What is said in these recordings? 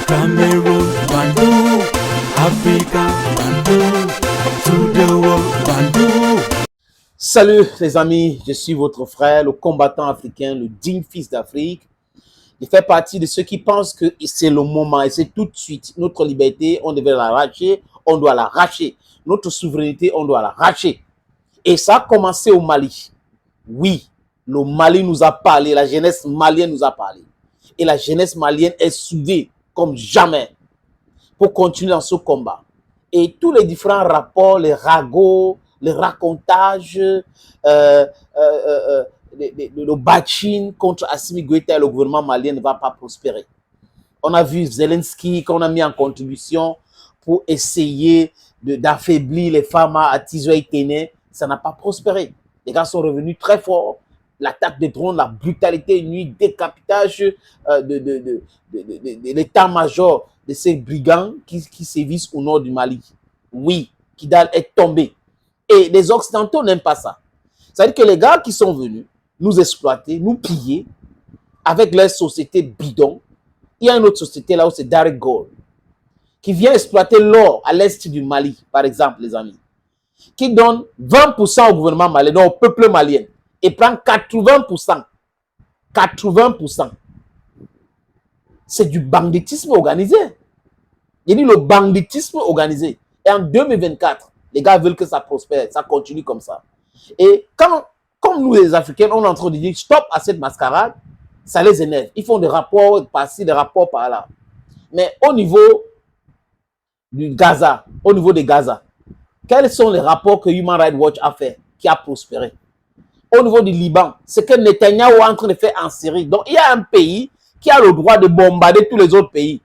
Cameroon, Bandung, Africa, Bandung, to the world, Bandung. Salut les amis, je suis votre frère, le combattant africain, le digne fils d'Afrique. Je fais partie de ceux qui pensent que c'est le moment et c'est tout de suite. Notre liberté, on devait l'arracher, on doit l'arracher. Notre souveraineté, on doit l'arracher. Et ça a commencé au Mali. Oui, le Mali nous a parlé, la jeunesse malienne nous a parlé. Et la jeunesse malienne est soudée comme jamais pour continuer dans ce combat. Et tous les différents rapports, les ragots, les racontages, le bashing contre Assimi Goïta et le gouvernement malien ne va pas prospérer. On a vu Zelensky qu'on a mis en contribution pour essayer d'affaiblir les femmes à Tizoé Téné. Ça n'a pas prospéré. Les gars sont revenus très forts. L'attaque des drones, la brutalité, une nuit, décapitage de l'état-major de ces brigands qui sévissent au nord du Mali. Oui, Kidal est tombé. Et les Occidentaux n'aiment pas ça. C'est-à-dire que les gars qui sont venus nous exploiter, nous piller avec leur société bidon, il y a une autre société là où c'est Darek Gold qui vient exploiter l'or à l'est du Mali, par exemple, les amis, qui donne 20% au gouvernement malien, donc au peuple malien, et prend 80%. 80%. C'est du banditisme organisé. Il dit le banditisme organisé. Et en 2024, les gars veulent que ça prospère, ça continue comme ça. Et comme nous les Africains, on est en train de dire stop à cette mascarade, ça les énerve. Ils font des rapports par-ci, des rapports par-là. Mais au niveau du Gaza, au niveau de Gaza, quels sont les rapports que Human Rights Watch a fait, qui a prospéré? Au niveau du Liban, c'est que Netanyahou est en train de faire en Syrie. Donc, il y a un pays qui a le droit de bombarder tous les autres pays.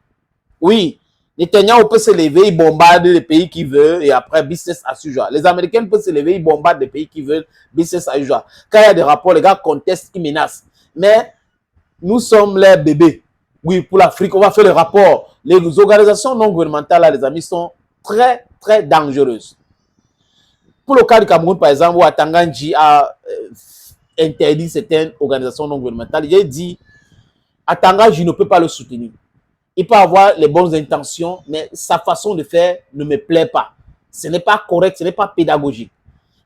Oui, Netanyahou peut se lever, il bombarde les pays qu'il veut et après, business as usual. Les Américains peuvent se lever, ils bombardent les pays qu'ils veulent, business as usual. Quand il y a des rapports, les gars contestent, ils menacent. Mais nous sommes les bébés. Oui, pour l'Afrique, on va faire les rapports. Les organisations non gouvernementales, là, les amis, sont très, très dangereuses. Pour le cas du Cameroun, par exemple, où Atanganji a interdit certaines organisations non gouvernementales, il a dit Atanganji ne peut pas le soutenir. Il peut avoir les bonnes intentions, mais sa façon de faire ne me plaît pas. Ce n'est pas correct, ce n'est pas pédagogique.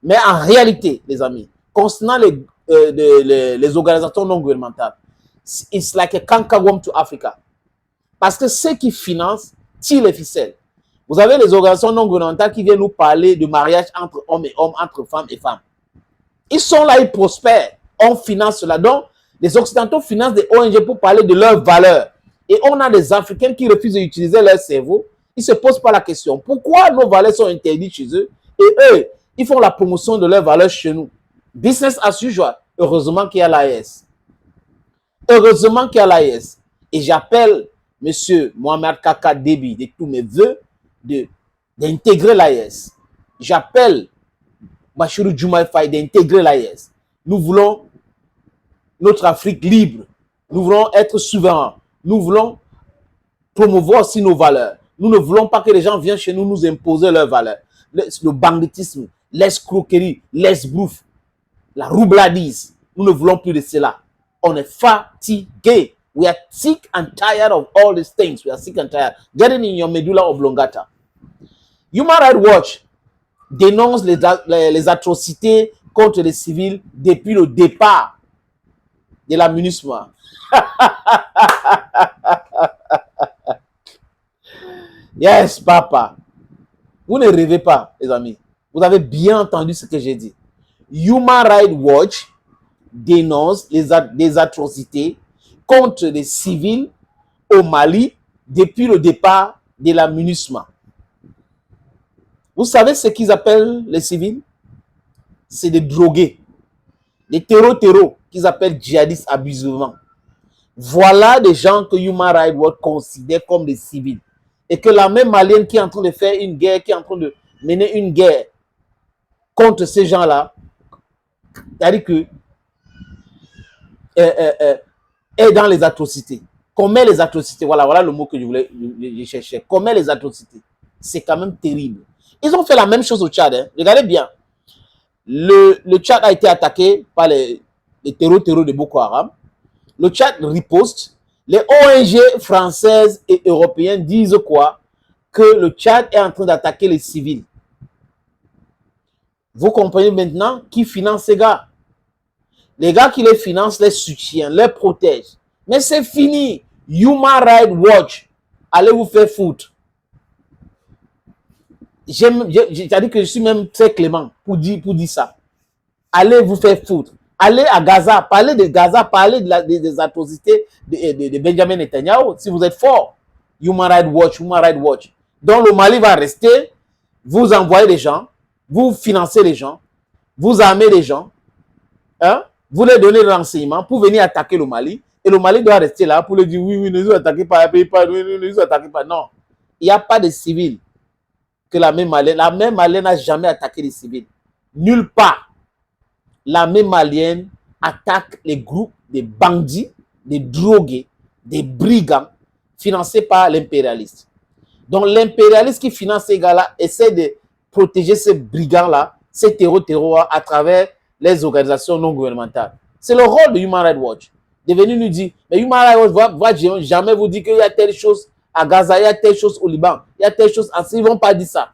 Mais en réalité, les amis, concernant les organisations non gouvernementales, it's like a cankerworm to Africa. Parce que ceux qui financent tirent les ficelles. Vous avez les organisations non gouvernementales qui viennent nous parler de mariage entre hommes et hommes, entre femmes et femmes. Ils sont là, ils prospèrent. On finance cela. Donc, les Occidentaux financent des ONG pour parler de leurs valeurs. Et on a des Africains qui refusent d'utiliser leur cerveau. Ils ne se posent pas la question. Pourquoi nos valeurs sont interdites chez eux? Et eux, ils font la promotion de leurs valeurs chez nous. Business as usual. Heureusement qu'il y a l'AES. Heureusement qu'il y a l'AES. Et j'appelle M. Mohamed Kaka Déby de tous mes voeux d'intégrer l'AES. J'appelle Bassirou Diomaye Faye d'intégrer l'AES. Nous voulons notre Afrique libre. Nous voulons être souverains. Nous voulons promouvoir aussi nos valeurs. Nous ne voulons pas que les gens viennent chez nous nous imposer leurs valeurs. Le banditisme, l'escroquerie, l'esbrouf, la roubladise. Nous ne voulons plus de cela. On est fatigué. We are sick and tired of all these things. We are sick and tired. Get it in your medulla oblongata. Human Rights Watch dénonce les atrocités contre les civils depuis le départ de la MINUSMA. Yes, papa. Vous ne rêvez pas, les amis. Vous avez bien entendu ce que j'ai dit. Human Rights Watch dénonce des atrocités contre les civils au Mali depuis le départ de la MINUSMA. Vous savez ce qu'ils appellent les civils? C'est des drogués. Des terreaux qu'ils appellent djihadistes abusivement. Voilà des gens que Human Rights Watch considère comme des civils. Et que la même malienne qui est en train de faire une guerre, qui est en train de mener une guerre contre ces gens-là, c'est-à-dire que est dans les atrocités. Commet les atrocités. Voilà le mot que je cherchais. Commet les atrocités. C'est quand même terrible. Ils ont fait la même chose au Tchad. Hein. Regardez bien. Le Tchad a été attaqué par les terreaux de Boko Haram. Le Tchad riposte Les ONG françaises et européennes disent quoi? Que le Tchad est en train d'attaquer les civils. Vous comprenez maintenant qui finance ces gars? Les gars qui les financent, les soutiennent, les protègent. Mais c'est fini. Human Rights Watch, allez vous faire foutre. J'ai dit que je suis même très clément pour dire ça. Allez vous faire foutre. Allez à Gaza, parlez de Gaza, parlez des atrocités de Benjamin Netanyahu, si vous êtes fort. Human Rights Watch, Human Rights Watch. Donc le Mali va rester, vous envoyez les gens, vous financez les gens, vous armez les gens, hein? Vous leur donnez des renseignements pour venir attaquer le Mali, et le Mali doit rester là pour leur dire oui, ne nous attaquez pas, ne nous attaquez pas. Non, il n'y a pas de civils que la même Malienne n'a jamais attaqué les civils. Nulle part. La même malienne attaque les groupes des bandits, des drogués, des brigands financés par l'impérialiste. Donc l'impérialiste qui finance ces gars-là essaie de protéger ces brigands-là, ces terreaux à travers les organisations non gouvernementales. C'est le rôle de Human Rights Watch. De venir nous dire, mais Human Rights Watch va jamais vous dire qu'il y a telle chose à Gaza, il y a telle chose au Liban, il y a telle chose à... Ils ne vont pas dire ça.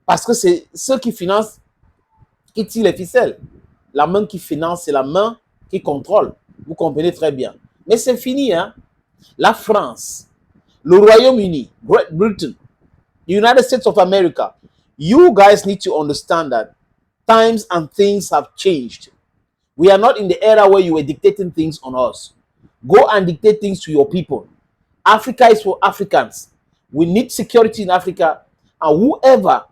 Parce que c'est ceux qui financent qui tirent les ficelles. La main qui finance, c'est la main qui contrôle. Vous comprenez très bien. Mais c'est fini, hein. La France, le Royaume-Uni, Great Britain, the United States of America, you guys need to understand that times and things have changed. We are not in the era where you were dictating things on us. Go and dictate things to your people. Africa is for Africans. We need security in Africa. And whoever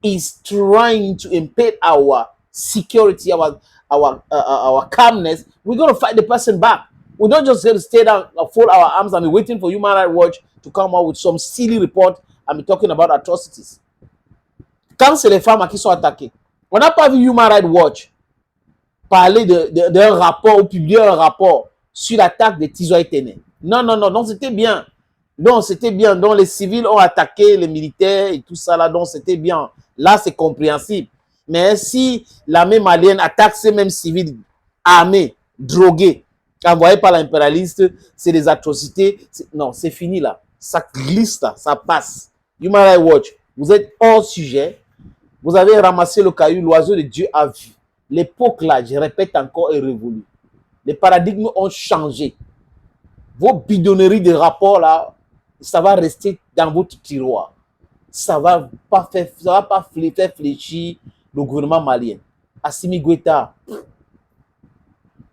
is trying to impede our security, our calmness, we're going to fight the person back. We don't just going to stay down, fold our arms and be waiting for Human Rights Watch to come out with some silly report and be talking about atrocities. Quand c'est les femmes qui sont attaquées, on n'a pas vu Human Rights Watch parler d'un rapport ou publier un rapport sur l'attaque des Tizoy Téné. Non, c'était bien. Non, c'était bien. Donc les civils ont attaqué les militaires et tout ça là, donc c'était bien. Là, c'est compréhensible. Mais si l'armée malienne attaque ces mêmes civils armés, drogués, envoyés par l'impérialiste, c'est des atrocités. Non, c'est fini là. Ça glisse là, ça passe. Human Rights Watch, vous êtes hors sujet. Vous avez ramassé le caillou, l'oiseau de Dieu a vu. L'époque là, je répète encore, est révolue. Les paradigmes ont changé. Vos bidonneries de rapports là, ça va rester dans votre tiroir. Ça va pas faire fléchir le gouvernement malien. Assimi Goïta,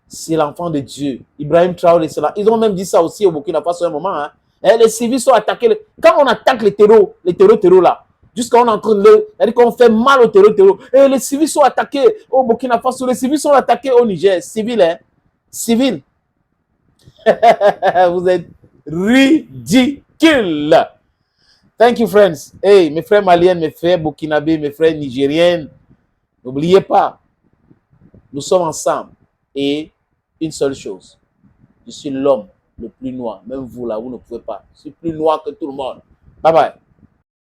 c'est l'enfant de Dieu. Ibrahim Traoré, c'est là. Ils ont même dit ça aussi au Burkina Faso à un moment. Hein. Et les civils sont attaqués. Quand on attaque les terreaux là, jusqu'à on est en train de c'est-à-dire qu'on fait mal aux terreaux. Et les civils sont attaqués au Burkina Faso. Les civils sont attaqués au Niger. Civils, hein. Civils. Vous êtes ridicules. Thank you, friends. Hey, mes frères maliens, mes frères burkinabés, mes frères nigériens, n'oubliez pas, nous sommes ensemble. Et une seule chose, je suis l'homme le plus noir. Même vous là, vous ne pouvez pas. Je suis plus noir que tout le monde. Bye bye.